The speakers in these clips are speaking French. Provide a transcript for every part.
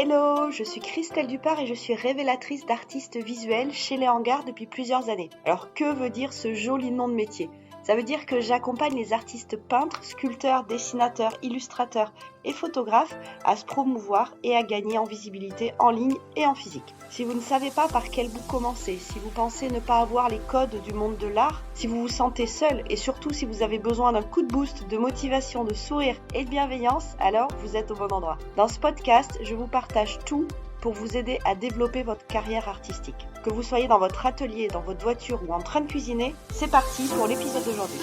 Hello, je suis Christelle Dupart et je suis révélatrice d'artistes visuels chez Les Hangars depuis plusieurs années. Alors que veut dire ce joli nom de métier? Ça veut dire que j'accompagne les artistes peintres, sculpteurs, dessinateurs, illustrateurs et photographes à se promouvoir et à gagner en visibilité en ligne et en physique. Si vous ne savez pas par quel bout commencer, si vous pensez ne pas avoir les codes du monde de l'art, si vous vous sentez seul et surtout si vous avez besoin d'un coup de boost, de motivation, de sourire et de bienveillance, alors vous êtes au bon endroit. Dans ce podcast, je vous partage tout pour vous aider à développer votre carrière artistique. Que vous soyez dans votre atelier, dans votre voiture ou en train de cuisiner, c'est parti pour l'épisode d'aujourd'hui.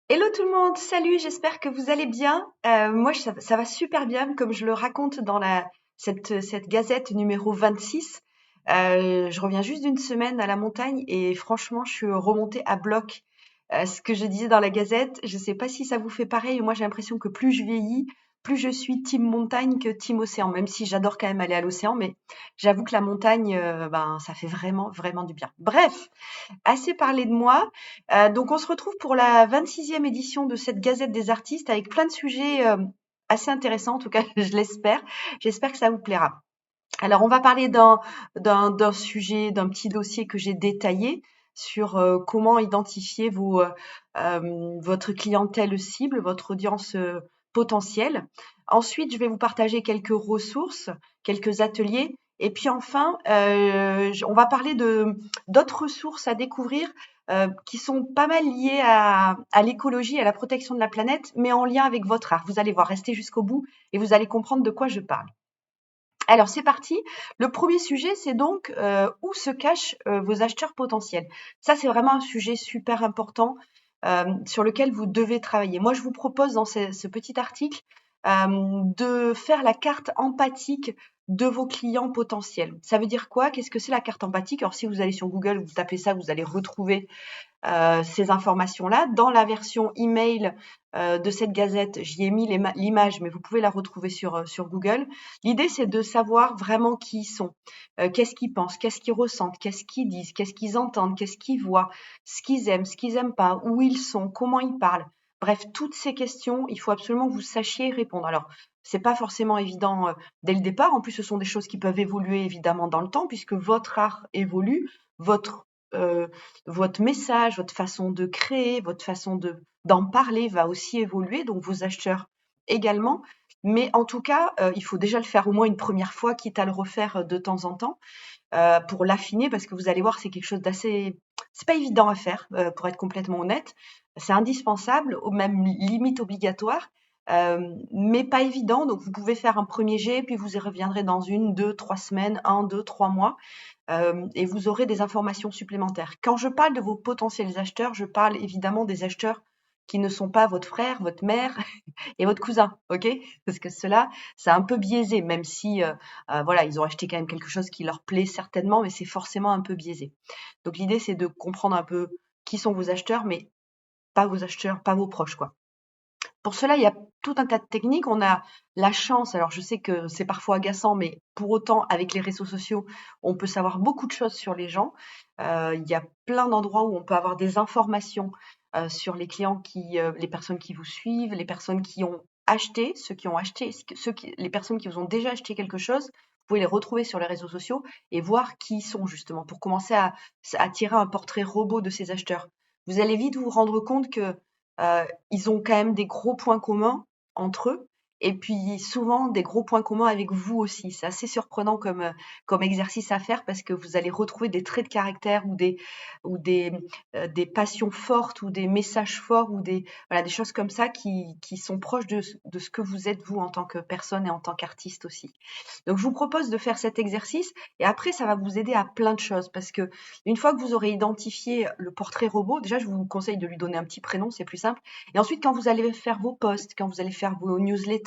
Hello tout le monde, salut, j'espère que vous allez bien. Moi, ça va super bien, comme je le raconte dans cette gazette numéro 26. Je reviens juste d'une semaine à la montagne et franchement, je suis remontée à bloc. Ce que je disais dans la gazette, je ne sais pas si ça vous fait pareil, mais moi j'ai l'impression que plus je vieillis, plus je suis team montagne que team océan, même si j'adore quand même aller à l'océan, mais j'avoue que la montagne, ça fait vraiment, vraiment du bien. Bref, assez parlé de moi. Donc on se retrouve pour la 26e édition de cette Gazette des artistes avec plein de sujets assez intéressants, en tout cas je l'espère. J'espère que ça vous plaira. Alors on va parler d'un sujet, d'un petit dossier que j'ai détaillé sur comment identifier votre clientèle cible, votre audience potentielle. Ensuite, je vais vous partager quelques ressources, quelques ateliers. Et puis enfin, on va parler d'autres ressources à découvrir qui sont pas mal liées à l'écologie, à la protection de la planète, mais en lien avec votre art. Vous allez voir, restez jusqu'au bout et vous allez comprendre de quoi je parle. Alors c'est parti. Le premier sujet, c'est donc où se cachent vos acheteurs potentiels. Ça, c'est vraiment un sujet super important sur lequel vous devez travailler. Moi, je vous propose dans ce petit article de faire la carte empathique de vos clients potentiels. Ça veut dire quoi? Qu'est-ce que c'est la carte empathique? Alors si vous allez sur Google, vous tapez ça, vous allez retrouver ces informations-là. Dans la version email de cette gazette, j'y ai mis l'image, mais vous pouvez la retrouver sur Google. L'idée, c'est de savoir vraiment qui ils sont, qu'est-ce qu'ils pensent, qu'est-ce qu'ils ressentent, qu'est-ce qu'ils disent, qu'est-ce qu'ils entendent, qu'est-ce qu'ils voient, ce qu'ils aiment pas, où ils sont, comment ils parlent. Bref, toutes ces questions, il faut absolument que vous sachiez répondre. Alors, c'est pas forcément évident dès le départ. En plus, ce sont des choses qui peuvent évoluer évidemment dans le temps, puisque votre art évolue, votre euh, votre message, votre façon de créer, votre façon d'en parler va aussi évoluer, donc vos acheteurs également. Mais en tout cas, il faut déjà le faire au moins une première fois, quitte à le refaire de temps en temps, pour l'affiner, parce que vous allez voir, c'est quelque chose d'assez... C'est pas évident à faire, pour être complètement honnête. C'est indispensable, ou même limite obligatoire, mais pas évident. Donc vous pouvez faire un premier jet, puis vous y reviendrez dans 1, 2, 3 semaines, 1, 2, 3 mois, et vous aurez des informations supplémentaires. Quand je parle de vos potentiels acheteurs, je parle évidemment des acheteurs qui ne sont pas votre frère, votre mère et votre cousin, ok? Parce que cela, c'est un peu biaisé, même si, voilà, ils ont acheté quand même quelque chose qui leur plaît certainement, mais c'est forcément un peu biaisé. Donc l'idée, c'est de comprendre un peu qui sont vos acheteurs, mais pas vos acheteurs, pas vos proches, quoi. Pour cela, il y a tout un tas de techniques. On a la chance, alors je sais que c'est parfois agaçant, mais pour autant, avec les réseaux sociaux, on peut savoir beaucoup de choses sur les gens. Il y a plein d'endroits où on peut avoir des informations sur les clients les personnes qui vous suivent, les personnes qui ont acheté, ceux qui ont acheté, les personnes qui vous ont déjà acheté quelque chose. Vous pouvez les retrouver sur les réseaux sociaux et voir qui ils sont justement pour commencer à tirer un portrait robot de ces acheteurs. Vous allez vite vous rendre compte que ils ont quand même des gros points communs entre eux et puis souvent des gros points communs avec vous aussi. C'est assez surprenant comme exercice à faire parce que vous allez retrouver des traits de caractère ou des passions fortes ou des messages forts ou voilà, des choses comme ça qui sont proches de ce que vous êtes vous en tant que personne et en tant qu'artiste aussi. Donc je vous propose de faire cet exercice et après ça va vous aider à plein de choses parce que une fois que vous aurez identifié le portrait robot, déjà je vous conseille de lui donner un petit prénom, c'est plus simple. Et ensuite quand vous allez faire vos posts, quand vous allez faire vos newsletters,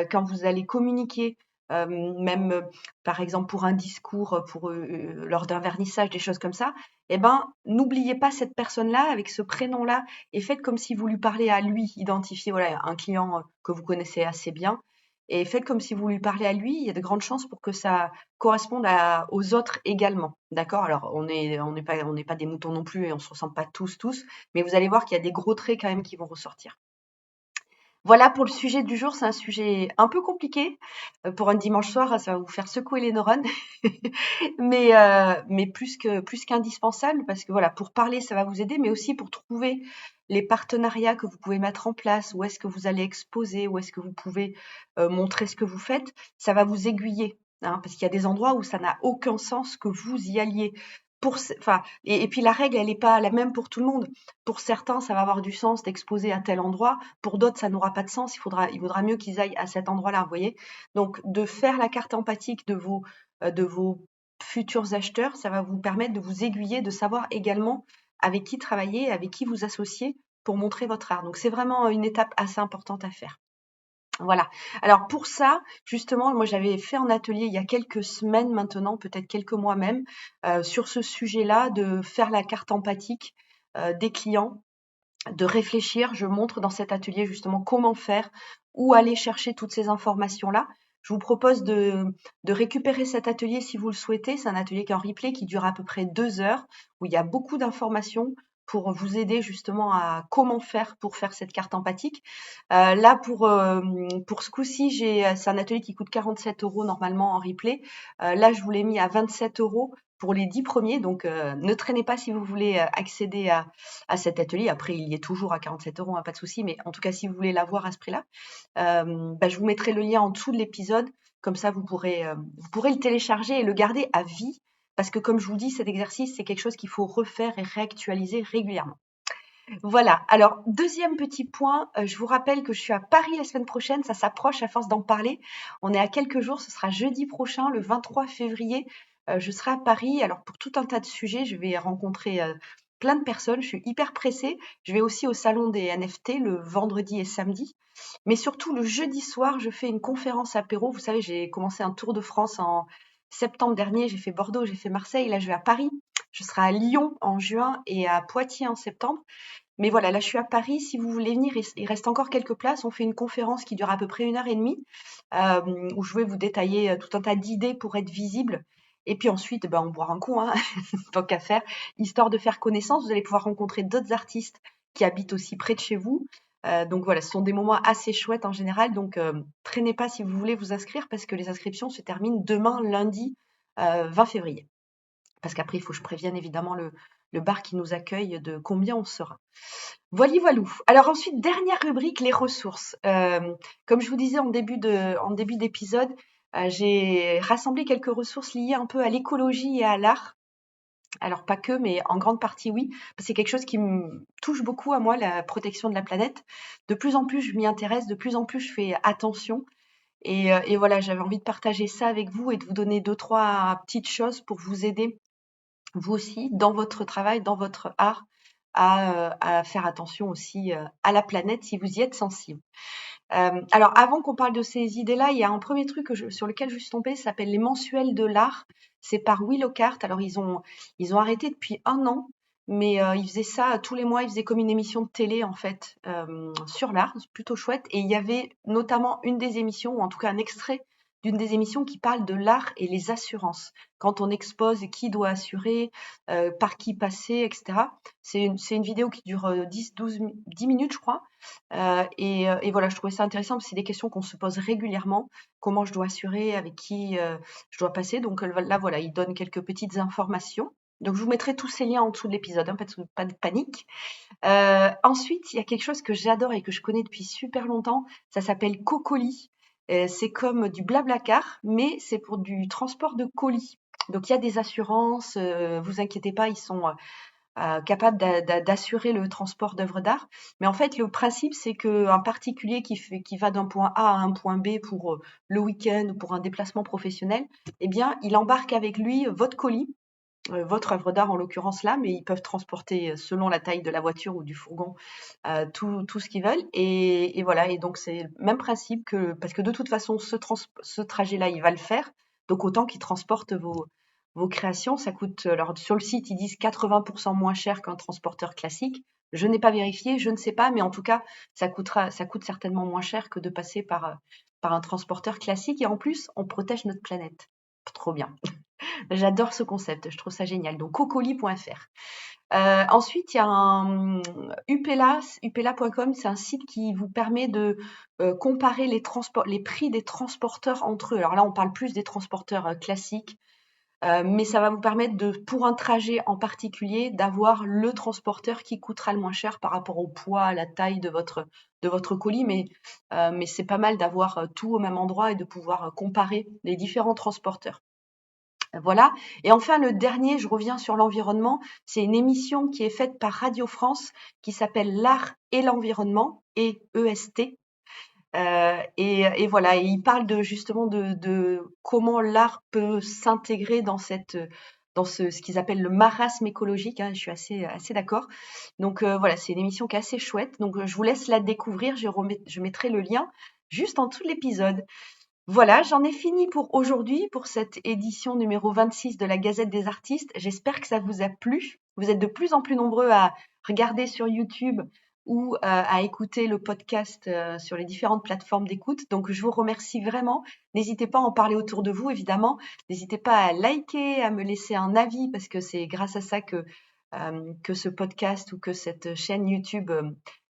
quand vous allez communiquer, même par exemple pour un discours, lors d'un vernissage, des choses comme ça, eh ben n'oubliez pas cette personne-là avec ce prénom-là et faites comme si vous lui parlez à lui, identifiez voilà un client que vous connaissez assez bien et faites comme si vous lui parlez à lui, il y a de grandes chances pour que ça corresponde aux autres également. D'accord? Alors, on n'est pas des moutons non plus et on se ressemble pas tous, mais vous allez voir qu'il y a des gros traits quand même qui vont ressortir. Voilà pour le sujet du jour, c'est un sujet un peu compliqué. Pour un dimanche soir, ça va vous faire secouer les neurones, mais plus qu'indispensable parce que voilà, pour parler, ça va vous aider, mais aussi pour trouver les partenariats que vous pouvez mettre en place, où est-ce que vous allez exposer, où est-ce que vous pouvez montrer ce que vous faites, ça va vous aiguiller, hein, parce qu'il y a des endroits où ça n'a aucun sens que vous y alliez. Enfin, et puis la règle, elle n'est pas la même pour tout le monde. Pour certains, ça va avoir du sens d'exposer à tel endroit. Pour d'autres, ça n'aura pas de sens. Il vaudra mieux qu'ils aillent à cet endroit-là, vous voyez. Donc, de faire la carte empathique de vos futurs acheteurs, ça va vous permettre de vous aiguiller, de savoir également avec qui travailler, avec qui vous associer pour montrer votre art. Donc, c'est vraiment une étape assez importante à faire. Voilà. Alors pour ça, justement, moi j'avais fait un atelier il y a quelques semaines maintenant, peut-être quelques mois même, sur ce sujet-là de faire la carte empathique des clients, de réfléchir. Je montre dans cet atelier justement comment faire, où aller chercher toutes ces informations-là. Je vous propose de récupérer cet atelier si vous le souhaitez. C'est un atelier qui est en replay qui dure à peu près 2 heures, où il y a beaucoup d'informations pour vous aider justement à comment faire pour faire cette carte empathique. Là, pour ce coup-ci, c'est un atelier qui coûte 47 € normalement en replay. Là, je vous l'ai mis à 27 € pour les 10 premiers. Donc, ne traînez pas si vous voulez accéder à cet atelier. Après, il y est toujours à 47 €, hein, pas de souci. Mais en tout cas, si vous voulez l'avoir à ce prix-là, je vous mettrai le lien en dessous de l'épisode. Comme ça, vous pourrez le télécharger et le garder à vie. Parce que comme je vous dis, cet exercice, c'est quelque chose qu'il faut refaire et réactualiser régulièrement. Voilà. Alors, deuxième petit point, je vous rappelle que je suis à Paris la semaine prochaine. Ça s'approche à force d'en parler. On est à quelques jours. Ce sera jeudi prochain, le 23 février. Je serai à Paris. Alors, pour tout un tas de sujets, je vais rencontrer plein de personnes. Je suis hyper pressée. Je vais aussi au salon des NFT le vendredi et samedi. Mais surtout, le jeudi soir, je fais une conférence apéro. Vous savez, j'ai commencé un tour de France en septembre dernier. J'ai fait Bordeaux, j'ai fait Marseille. Là, je vais à Paris. Je serai à Lyon en juin et à Poitiers en septembre. Mais voilà, là, je suis à Paris. Si vous voulez venir, il reste encore quelques places. On fait une conférence qui dure à peu près 1 h 30, où je vais vous détailler tout un tas d'idées pour être visible. Et puis ensuite, on boira un coup, hein, tant qu'à faire, histoire de faire connaissance. Vous allez pouvoir rencontrer d'autres artistes qui habitent aussi près de chez vous. Donc voilà, ce sont des moments assez chouettes en général. Donc traînez pas si vous voulez vous inscrire parce que les inscriptions se terminent demain, lundi 20 février. Parce qu'après, il faut que je prévienne évidemment le bar qui nous accueille de combien on sera. Voilou. Alors ensuite, dernière rubrique, les ressources. Comme je vous disais en début d'épisode, j'ai rassemblé quelques ressources liées un peu à l'écologie et à l'art. Alors pas que, mais en grande partie oui. C'est quelque chose qui me touche beaucoup à moi, la protection de la planète. De plus en plus, je m'y intéresse, de plus en plus, je fais attention. Et voilà, j'avais envie de partager ça avec vous et de vous donner 2-3 petites choses pour vous aider vous aussi, dans votre travail, dans votre art, à faire attention aussi à la planète si vous y êtes sensible. Alors, avant qu'on parle de ces idées-là, il y a un premier truc sur lequel je suis tombée, ça s'appelle les mensuels de l'art. C'est par Willow Cart. Alors, ils ont arrêté depuis 1 an, mais ils faisaient ça tous les mois. Ils faisaient comme une émission de télé, en fait, sur l'art. C'est plutôt chouette. Et il y avait notamment une des émissions, ou en tout cas un extrait d'une des émissions qui parle de l'art et les assurances. Quand on expose, qui doit assurer, par qui passer, etc. C'est une vidéo qui dure 10 minutes, je crois. Et voilà, je trouvais ça intéressant parce que c'est des questions qu'on se pose régulièrement. Comment je dois assurer, avec qui je dois passer. Donc là, voilà, il donne quelques petites informations. Donc je vous mettrai tous ces liens en dessous de l'épisode, hein, pas de panique. Ensuite, il y a quelque chose que j'adore et que je connais depuis super longtemps. Ça s'appelle Cocoli. C'est comme du Blablacar, mais c'est pour du transport de colis. Donc il y a des assurances, vous inquiétez pas, ils sont capable d'assurer le transport d'œuvres d'art. Mais en fait, le principe, c'est qu'un particulier qui va d'un point A à un point B pour le week-end ou pour un déplacement professionnel, eh bien, il embarque avec lui votre colis, votre œuvre d'art en l'occurrence là, mais ils peuvent transporter selon la taille de la voiture ou du fourgon tout ce qu'ils veulent. Et voilà, et donc c'est le même principe parce que de toute façon, ce trajet-là, il va le faire. Donc autant qu'il transporte vos créations. Ça coûte, alors sur le site, ils disent 80% moins cher qu'un transporteur classique. Je n'ai pas vérifié, je ne sais pas, mais en tout cas, ça coûte certainement moins cher que de passer par un transporteur classique. Et en plus, on protège notre planète. Trop bien. J'adore ce concept, je trouve ça génial. Donc cocoli.fr. Ensuite, il y a un upela.com, c'est un site qui vous permet de comparer les prix des transporteurs entre eux. Alors là, on parle plus des transporteurs classiques, mais ça va vous permettre pour un trajet en particulier, d'avoir le transporteur qui coûtera le moins cher par rapport au poids, à la taille de votre colis. Mais c'est pas mal d'avoir tout au même endroit et de pouvoir comparer les différents transporteurs. Voilà. Et enfin, le dernier, je reviens sur l'environnement, c'est une émission qui est faite par Radio France qui s'appelle L'art et l'environnement, et EST. Et voilà, et il parle justement de comment l'art peut s'intégrer dans ce qu'ils appellent le marasme écologique, hein, je suis assez d'accord. Donc voilà, c'est une émission qui est assez chouette. Donc je vous laisse la découvrir, je mettrai le lien juste en dessous de l'épisode. Voilà, j'en ai fini pour aujourd'hui, pour cette édition numéro 26 de la Gazette des artistes. J'espère que ça vous a plu. Vous êtes de plus en plus nombreux à regarder sur YouTube ou à écouter le podcast sur les différentes plateformes d'écoute. Donc, je vous remercie vraiment. N'hésitez pas à en parler autour de vous, évidemment. N'hésitez pas à liker, à me laisser un avis, parce que c'est grâce à ça que ce podcast ou que cette chaîne YouTube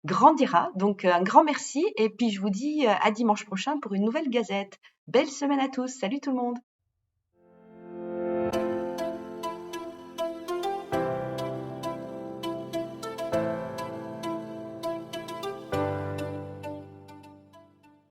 grandira. Donc, un grand merci. Et puis, je vous dis à dimanche prochain pour une nouvelle Gazette. Belle semaine à tous. Salut tout le monde.